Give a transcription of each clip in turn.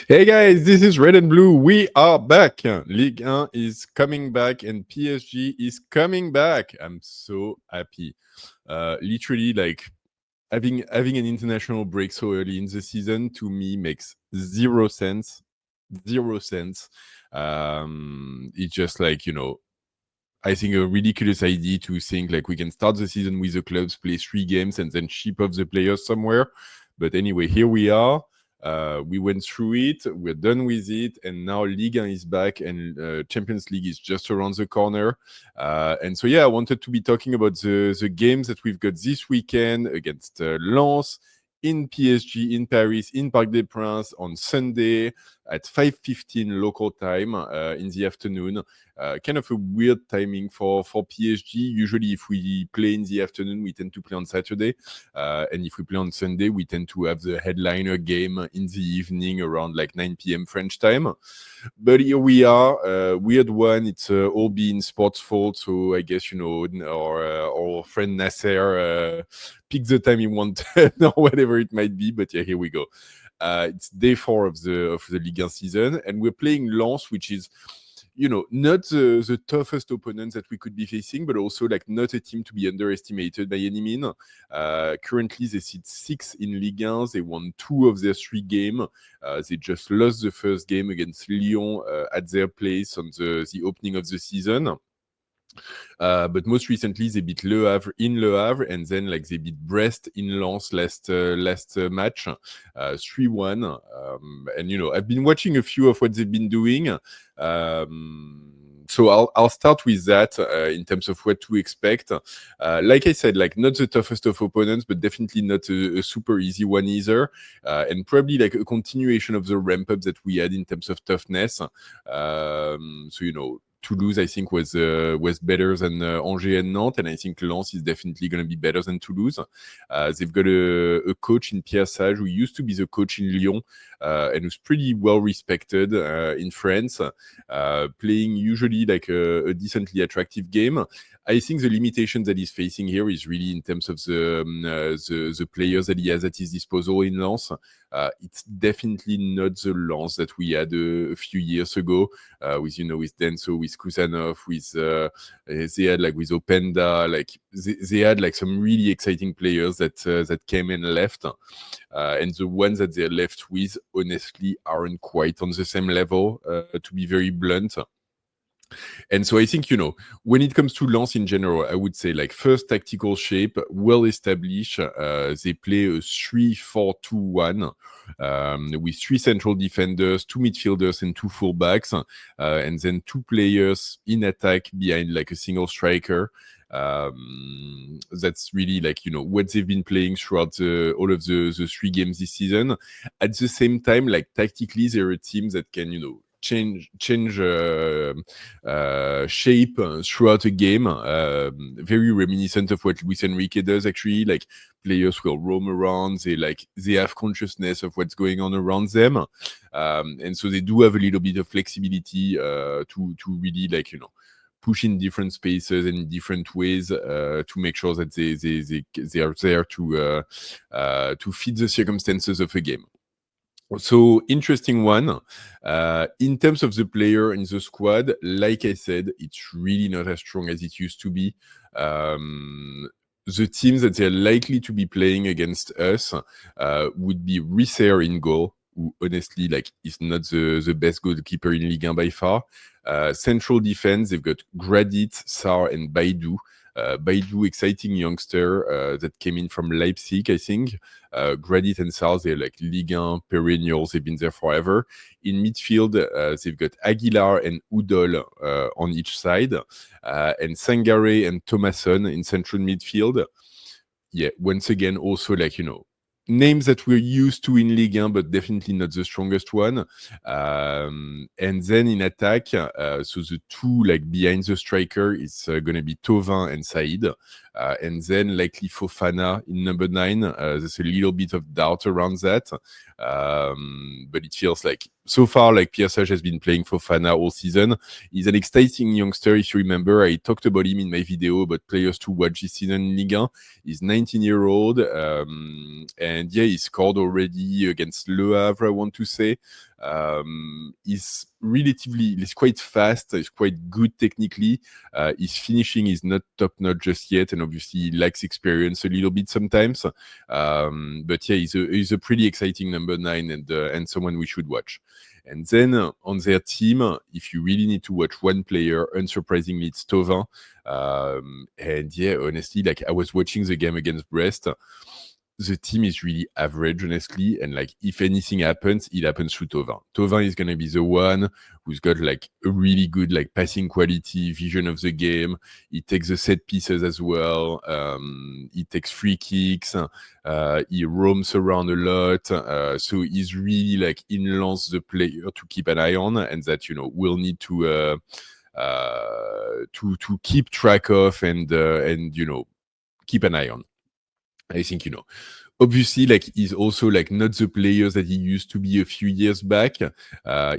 Hey guys, this is Red and Blue. We are back. Ligue 1 is coming back and PSG is coming back. I'm so happy. Literally, like having an international break so early in the season to me makes zero sense. Zero sense. It's just like, I think a ridiculous idea to think like we can start the season with the clubs, play 3 games, and then ship off the players somewhere. But anyway, here we are. We went through it. We're done with it, and now Liga is back, and Champions League is just around the corner. And so, yeah, I wanted to be talking about the games that we've got this weekend against Lens, in PSG, in Paris, in Parc des Princes on Sunday at 5:15 local time in the afternoon. Kind of a weird timing for PSG. Usually, if we play in the afternoon, we tend to play on Saturday. And if we play on Sunday, we tend to have the headliner game in the evening around like 9 p.m. French time. But here we are, weird one. It's all being sports fault. So I guess, our friend Nasser pick the time he wanted or whatever it might be. But yeah, here we go. It's day 4 of the Ligue 1 season, and we're playing Lens, which is, not the toughest opponent that we could be facing, but also like not a team to be underestimated by any mean. Currently, they sit 6 in Ligue 1. They won 2 of their 3 games. They just lost the first game against Lyon at their place on the opening of the season. But most recently, they beat Le Havre in Le Havre, and then like they beat Brest in Lens last match, 3-1. And I've been watching a few of what they've been doing. So I'll start with that in terms of what to expect. Like I said, like not the toughest of opponents, but definitely not a super easy one either, and probably like a continuation of the ramp up that we had in terms of toughness. So Toulouse, I think, was better than Angers and Nantes, and I think Lens is definitely going to be better than Toulouse. They've got a coach in Pierre Sage who used to be the coach in Lyon and who's pretty well respected in France, playing usually like a decently attractive game. I think the limitation that he's facing here is really in terms of the players that he has at his disposal in Lens. It's definitely not the Lens that we had a few years ago with Denso, with Kusanov, they had like with Openda, like they had like some really exciting players that came and left, and the ones that they're left with honestly aren't quite on the same level, to be very blunt. And so I think, when it comes to Lens in general, I would say like first tactical shape, well established. They play a 3-4-2-1 with 3 central defenders, 2 midfielders, and 2 fullbacks, and then 2 players in attack behind like a single striker. That's really like what they've been playing throughout all of the 3 games this season. At the same time, like tactically, they're a team that can change shape throughout a game, very reminiscent of what Luis Enrique does actually. Like players will roam around, they have consciousness of what's going on around them, and so they do have a little bit of flexibility to really push in different spaces and in different ways to make sure that they are there to fit the circumstances of a game. So interesting one. In terms of the player in the squad, like I said, it's really not as strong as it used to be. The teams that they're likely to be playing against us would be Risser in goal, who honestly is not the best goalkeeper in Ligue 1 by far. Central defense, they've got Gradit, Sarr, and Baidou. Baidou, exciting youngster that came in from Leipzig, I think. Gradit and Sarr, they're like Ligue 1 perennials. They've been there forever. In midfield, they've got Aguilar and Udol on each side, and Sangare and Thomasson in central midfield. Yeah, once again, also names that we're used to in Ligue 1, but definitely not the strongest one. And then in attack, so the 2 behind the striker is going to be Thauvin and Saïd. And then likely Fofana in number 9. There's a little bit of doubt around that. But it feels like so far Pierre Sage has been playing Fofana all season. He's an exciting youngster. If you remember, I talked about him in my video about players to watch this season in Ligue 1. He's 19-year-old, and yeah, he scored already against Le Havre, I want to say. He's quite fast. He's quite good technically. His finishing is not top notch just yet, and obviously he lacks experience a little bit sometimes. But yeah, he's a pretty exciting number 9 and someone we should watch. And then on their team, if you really need to watch one player, unsurprisingly, it's Tovin. And yeah, honestly, like I was watching the game against Brest. The team is really average, honestly. And like, if anything happens, it happens through Tovin. Tovin is going to be the one who's got like a really good like passing quality, vision of the game. He takes the set pieces as well. He takes free kicks. He roams around a lot. So he's really like in-lance the player to keep an eye on, and that, you know, we'll need to keep track of and you know, keep an eye on. I think, you know, obviously, like, he's also like not the players that he used to be a few years back.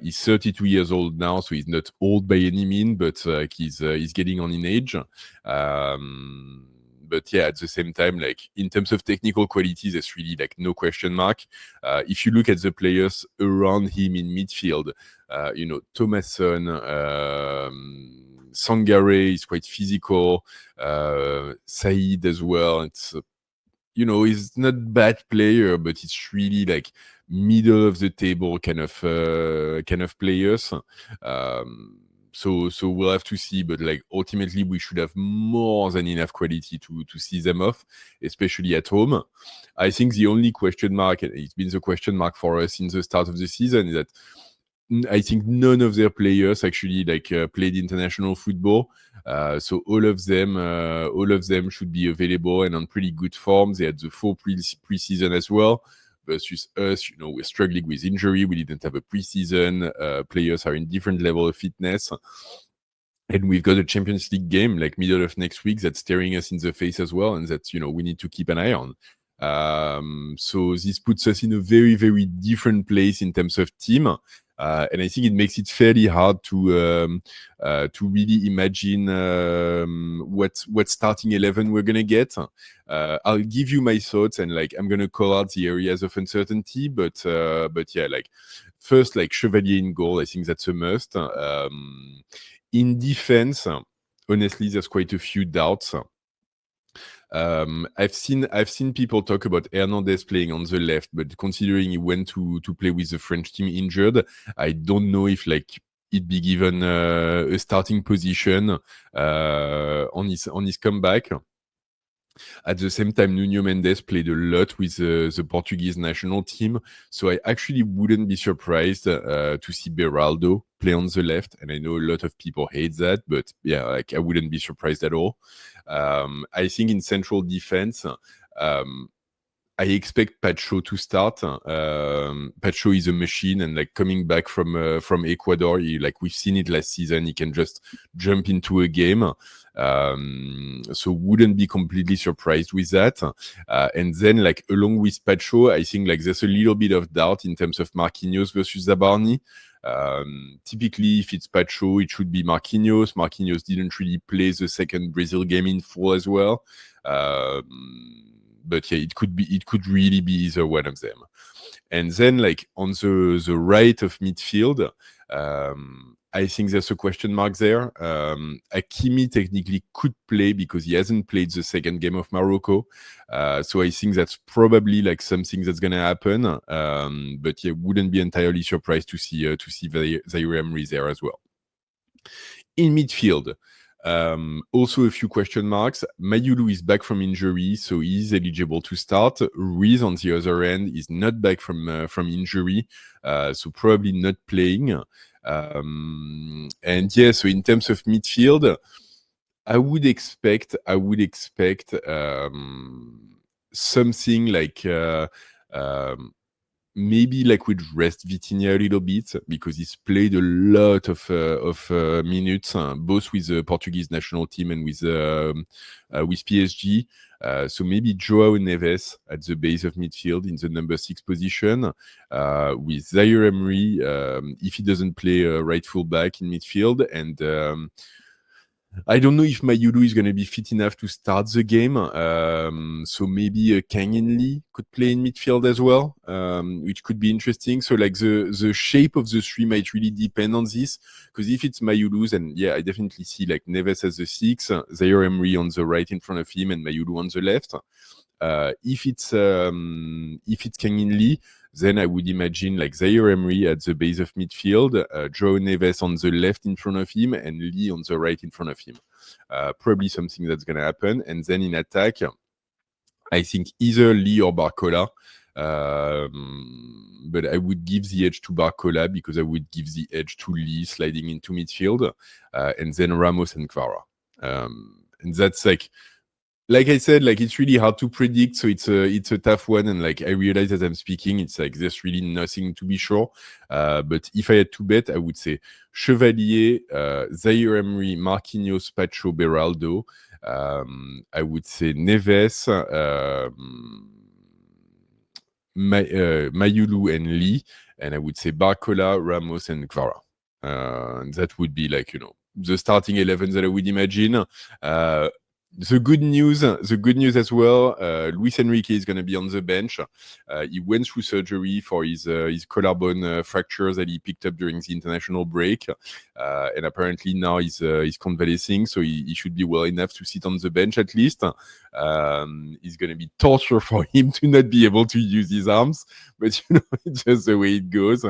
He's 32 years old now, so he's not old by any means, but he's getting on in age. But yeah, at the same time, like in terms of technical quality, there's really like no question mark. If you look at the players around him in midfield, you know, Thomasson, Sangare is quite physical. Said as well. It's you know, he's not bad player, but it's really like middle of the table kind of players. So we'll have to see, but like ultimately we should have more than enough quality to see them off, especially at home. I think the only question mark, and it's been the question mark for us in the start of the season, is that I think none of their players actually like played international football. So all of them should be available and on pretty good form. They had the full preseason as well. Versus us, you know, we're struggling with injury. We didn't have a preseason. Players are in different level of fitness. And we've got a Champions League game like middle of next week that's staring us in the face as well, and that, you know, we need to keep an eye on. So this puts us in a very, very different place in terms of team. And I think it makes it fairly hard to really imagine what starting 11 we're gonna get. I'll give you my thoughts, and like I'm gonna call out the areas of uncertainty. But yeah, like first, like Chevalier in goal, I think that's a must. In defense, honestly, there's quite a few doubts. I've seen people talk about Hernandez playing on the left, but considering he went to play with the French team injured, I don't know if like he'd be given a starting position on his comeback. At the same time, Nuno Mendes played a lot with the Portuguese national team, so I actually wouldn't be surprised to see Beraldo play on the left. And I know a lot of people hate that, but yeah, like I wouldn't be surprised at all. I think in central defense, I expect Pacho to start. Pacho is a machine, and like coming back from Ecuador, like we've seen it last season, he can just jump into a game. So wouldn't be completely surprised with that. And then like along with Pacho, I think like there's a little bit of doubt in terms of Marquinhos versus Zabarni. Typically, if it's Pacho, it should be Marquinhos. Marquinhos didn't really play the second Brazil game in full as well. But yeah, it could really be either one of them. And then like on the right of midfield, I think there's a question mark there. Hakimi technically could play because he hasn't played the second game of Morocco. So I think that's probably like something that's gonna happen. But yeah, wouldn't be entirely surprised to see Zaire Emery there as well. In midfield, also a few question marks. Mayulu is back from injury, so he's eligible to start. Ruiz, on the other end, is not back from injury, so probably not playing. And yeah, so in terms of midfield, I would expect something like maybe like we'd rest Vitinha a little bit because he's played a lot of minutes, both with the Portuguese national team and with PSG. So maybe Joao Neves at the base of midfield in the number 6 position, with Zaire Emery if he doesn't play right full back in midfield, and I don't know if Mayulu is going to be fit enough to start the game. So maybe Kangin Lee could play in midfield as well, which could be interesting. So like the shape of the three might really depend on this. Because if it's Mayulu, then yeah, I definitely see like Neves as the 6, Zaire Emery on the right in front of him, and Mayulu on the left. If it's Kangin Lee, then I would imagine like Zaire Emery at the base of midfield, João Neves on the left in front of him, and Lee on the right in front of him. Probably something that's going to happen. And then in attack, I think either Lee or Barcola. But I would give the edge to Barcola because I would give the edge to Lee sliding into midfield, and then Ramos and Kvara. And that's like I said, like it's really hard to predict, so it's a tough one. And like I realize as I'm speaking, it's like there's really nothing to be sure. But if I had to bet, I would say Chevalier, Zaire Emery, Marquinhos, Pacho, Beraldo. I would say Neves, Mayulu and Lee, and I would say Barcola, Ramos, and Kvara. That would be like the starting 11 that I would imagine. The good news as well, Luis Enrique is going to be on the bench. He went through surgery for his collarbone fractures that he picked up during the international break, and apparently now he's convalescing, so he should be well enough to sit on the bench at least. It's going to be torture for him to not be able to use his arms, but it's just the way it goes.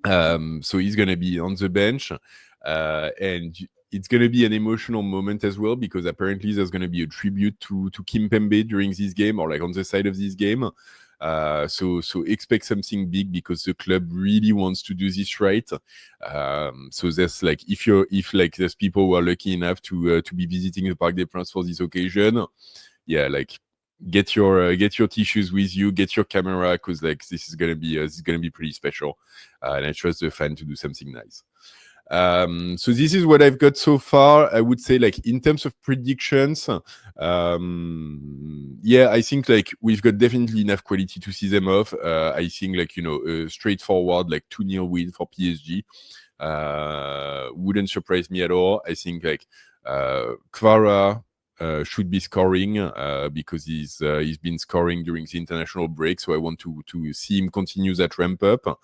So he's going to be on the bench, and it's going to be an emotional moment as well, because apparently there's going to be a tribute to Kimpembe during this game, or like on the side of this game. So expect something big, because the club really wants to do this right. So there's like if there's people who are lucky enough to be visiting the Parc des Princes for this occasion, yeah, like get your tissues with you, get your camera, because like this is gonna be pretty special, and I trust the fan to do something nice. So this is what I've got so far. I would say, like, in terms of predictions, yeah, I think like we've got definitely enough quality to see them off. I think like a straightforward like 2-0 win for PSG wouldn't surprise me at all. I think like Kvara should be scoring because he's been scoring during the international break, so I want to see him continue that ramp up.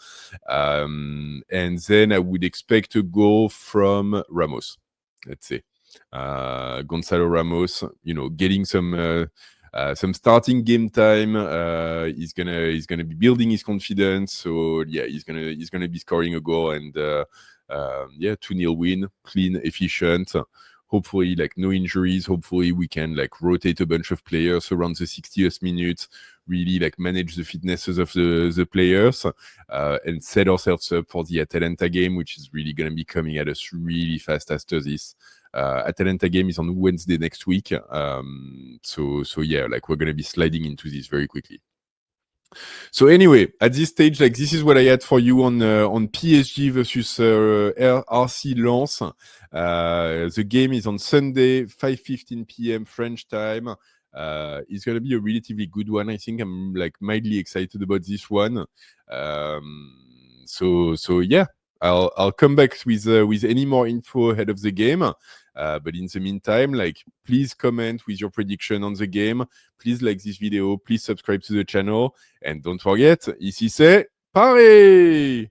And then I would expect a goal from Ramos, let's say. Gonzalo Ramos, getting some starting game time. He's gonna be building his confidence. So yeah, he's gonna be scoring a goal, and 2-0 win, clean, efficient. Hopefully, like no injuries. Hopefully, we can like rotate a bunch of players around the 60th minute, really like manage the fitnesses of the players, and set ourselves up for the Atalanta game, which is really going to be coming at us really fast after this. Atalanta game is on Wednesday next week. So yeah, like we're going to be sliding into this very quickly. So anyway, at this stage, like this is what I had for you on PSG versus RC Lens. The game is on Sunday, 5:15 p.m. French time. It's gonna be a relatively good one. I think I'm like mildly excited about this one. So yeah, I'll come back with any more info ahead of the game. But in the meantime, like, please comment with your prediction on the game. Please like this video. Please subscribe to the channel. And don't forget, ici c'est Paris!